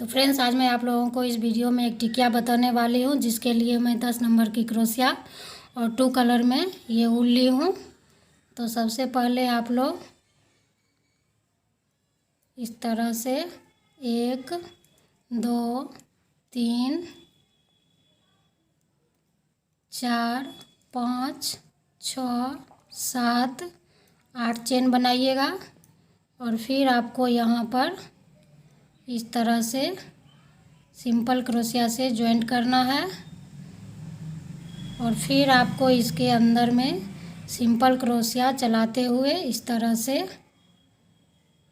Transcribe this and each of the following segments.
तो फ्रेंड्स, आज मैं आप लोगों को इस वीडियो में एक टिकिया बताने वाली हूँ, जिसके लिए मैं 10 नंबर की क्रोशिया और 2 कलर में ये ऊल ली हूँ। तो सबसे पहले आप लोग इस तरह से 1 2 3 4 5 6 7 8 चेन बनाइएगा। और फिर आपको यहाँ पर इस तरह से सिंपल क्रोशिया से जॉइंट करना है। और फिर आपको इसके अंदर में सिंपल क्रोशिया चलाते हुए इस तरह से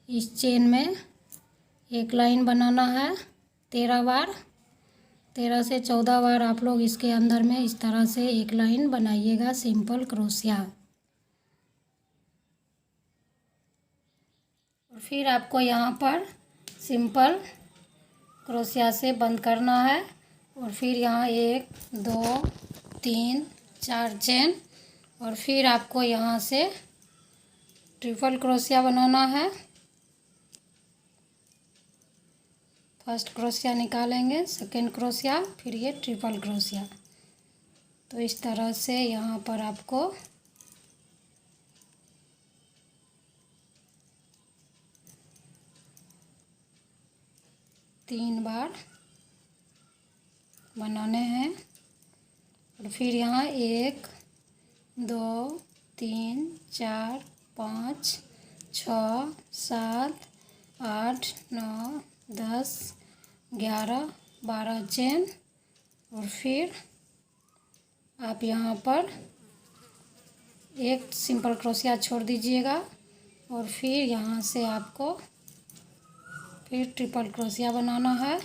इस चेन में एक लाइन बनाना है 13 बार। 13 से 14 बार आप लोग इसके अंदर में इस तरह से एक लाइन बनाइएगा सिंपल क्रोशिया। और फिर आपको यहाँ पर सिंपल क्रोशिया से बंद करना है। और फिर यहाँ 1 2 3 4 चेन। और फिर आपको यहाँ से ट्रिपल क्रोशिया बनाना है। फर्स्ट क्रोशिया निकालेंगे, सेकेंड क्रोशिया, फिर ये ट्रिपल क्रोशिया। तो इस तरह से यहाँ पर आपको तीन बार बनाने हैं। और फिर यहाँ 1 2 3 4 5 6 7 8 9 10 11 12 चेन। और फिर आप यहाँ पर एक सिंपल क्रोशिया छोड़ दीजिएगा। और फिर यहाँ से आपको फिर ट्रिपल क्रोशिया बनाना है।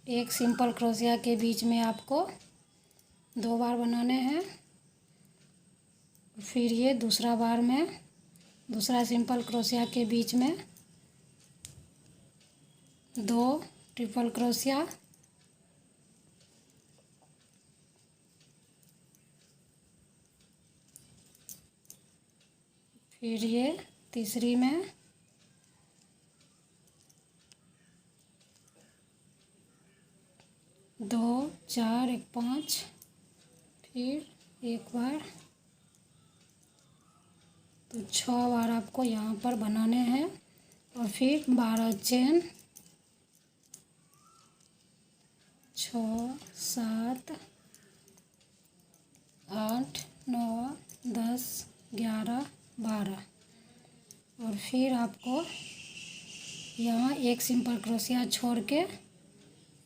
एक सिंपल क्रोशिया के बीच में आपको 2 बार बनाने हैं। फिर ये दूसरा बार में दूसरा सिंपल क्रोशिया के बीच में 2 ट्रिपल क्रोशिया। फिर ये तीसरी में 2 4 1 5, फिर एक बार। तो 6 बार आपको यहाँ पर बनाने हैं। और फिर 12 चेन, 6 7 8 9 10 11 12। और फिर आपको यहाँ एक सिंपल क्रोशिया छोड़ के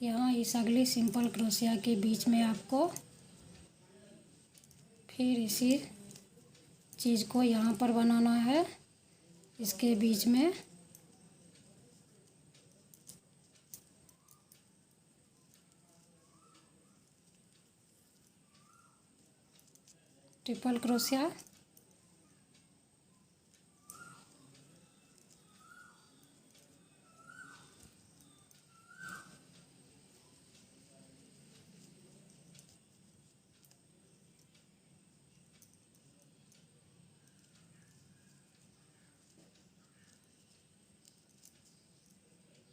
यहाँ इस अगली सिंपल क्रोशिया के बीच में आपको फिर इसी चीज़ को यहाँ पर बनाना है। इसके बीच में ट्रिपल क्रोशिया।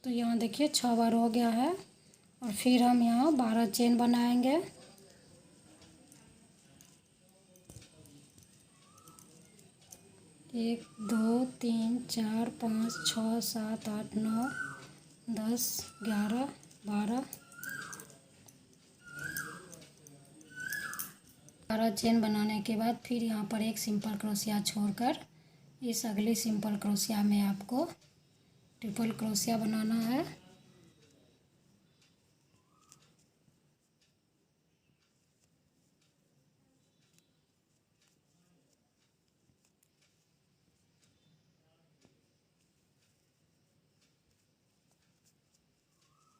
तो यहाँ देखिए 6 बार हो गया है। और फिर हम यहाँ 12 चेन बनाएंगे। 1 2 3 4 5 6 7 8 9 10 11 12। 12 चेन बनाने के बाद फिर यहाँ पर एक सिंपल क्रोशिया छोड़कर इस अगली सिंपल क्रोशिया में आपको ट्रिपल क्रोशिया बनाना है।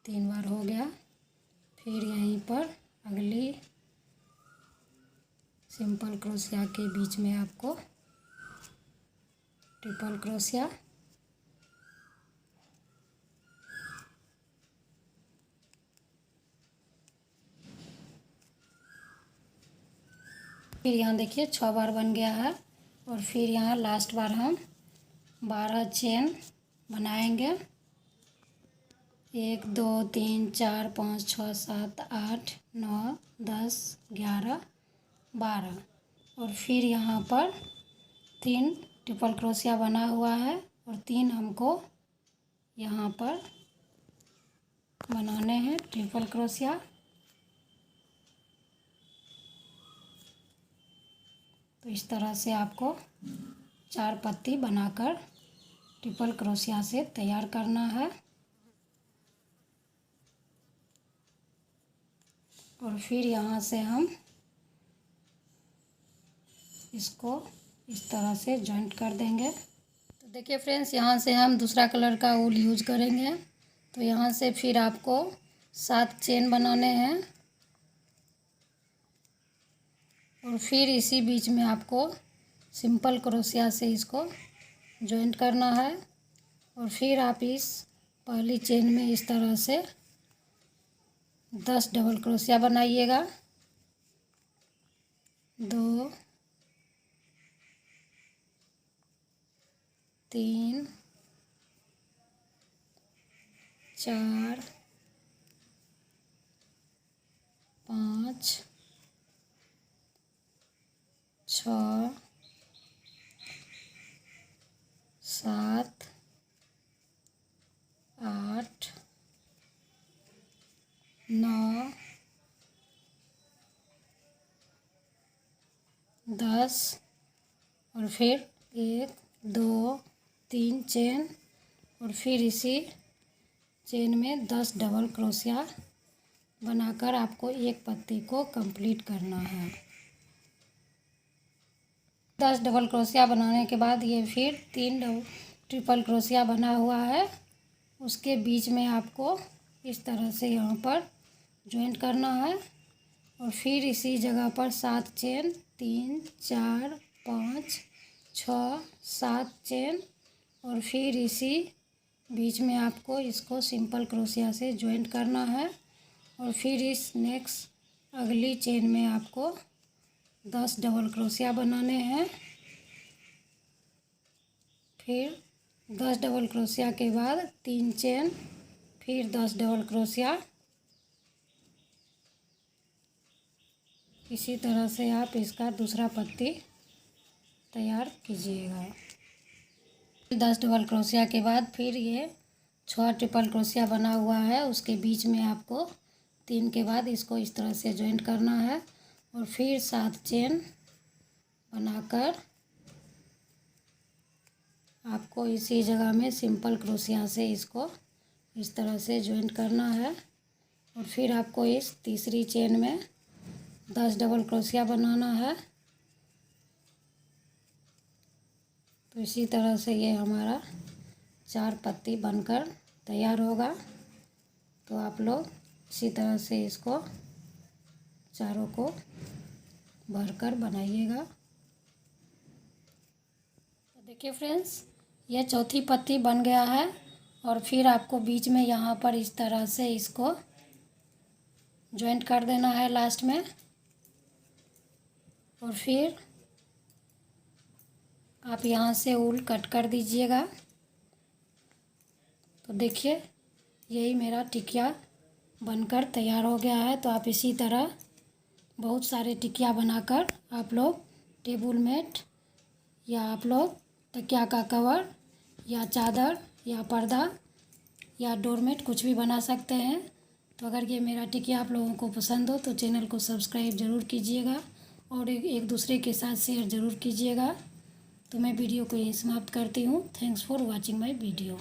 तीन बार हो गया। फिर यहीं पर अगली सिंपल क्रोशिया के बीच में आपको ट्रिपल क्रोशिया। फिर यहाँ देखिए 6 बार बन गया है। और फिर यहाँ लास्ट बार हम 12 चेन बनाएंगे। 1 2 3 4 5 6 7 8 9 10 11 12 और फिर यहाँ पर 3 ट्रिपल क्रोशिया बना हुआ है और 3 हमको यहाँ पर बनाने हैं ट्रिपल क्रोशिया। तो इस तरह से आपको 4 पत्ती बनाकर ट्रिपल क्रोशिया से तैयार करना है। और फिर यहाँ से हम इसको इस तरह से जॉइंट कर देंगे। तो देखिए फ्रेंड्स, यहाँ से हम दूसरा कलर का वूल यूज करेंगे। तो यहाँ से फिर आपको 7 चेन बनाने हैं और फिर इसी बीच में आपको सिंपल क्रोशिया से इसको जॉइंट करना है। और फिर आप इस पहली चेन में इस तरह से 10 डबल क्रोशिया बनाइएगा। 2 3 4 5 6 7 8 9 10 और फिर 1 2 3 चेन और फिर इसी चेन में 10 डबल क्रोशिया बनाकर आपको एक पत्ती को कंप्लीट करना है। 10 डबल क्रोशिया बनाने के बाद ये फिर 3 ट्रिपल क्रोशिया बना हुआ है, उसके बीच में आपको इस तरह से यहाँ पर जॉइंट करना है। और फिर इसी जगह पर 7 चेन 3 4 5 6 7 चेन और फिर इसी बीच में आपको इसको सिंपल क्रोशिया से जॉइंट करना है। और फिर इस नेक्स्ट अगली चेन में आपको 10 डबल क्रोशिया बनाने हैं। फिर 10 डबल क्रोशिया के बाद 3 चेन, फिर 10 डबल क्रोशिया। इसी तरह से आप इसका दूसरा पत्ती तैयार कीजिएगा। 10 डबल क्रोशिया के बाद फिर ये 6 ट्रिपल क्रोशिया बना हुआ है, उसके बीच में आपको 3 के बाद इसको इस तरह से जॉइंट करना है। और फिर 7 चेन बनाकर आपको इसी जगह में सिंपल क्रोशिया से इसको इस तरह से जॉइंट करना है। और फिर आपको इस तीसरी चेन में 10 डबल क्रोशिया बनाना है। तो इसी तरह से ये हमारा 4 पत्ती बनकर तैयार होगा। तो आप लोग इसी तरह से इसको चारों को भरकर बनाइएगा। तो देखिए फ्रेंड्स, ये चौथी पत्ती बन गया है। और फिर आपको बीच में यहाँ पर इस तरह से इसको जॉइंट कर देना है लास्ट में। और फिर आप यहाँ से ऊल कट कर दीजिएगा। तो देखिए, यही मेरा टिकिया बनकर तैयार हो गया है। तो आप इसी तरह बहुत सारे टिकिया बनाकर आप लोग टेबल मैट या आप लोग तकिया का कवर या चादर या पर्दा या डोरमेट कुछ भी बना सकते हैं। तो अगर ये मेरा टिकिया आप लोगों को पसंद हो तो चैनल को सब्सक्राइब ज़रूर कीजिएगा और एक दूसरे के साथ शेयर ज़रूर कीजिएगा। तो मैं वीडियो को यहीं समाप्त करती हूँ। Thanks for watching my video.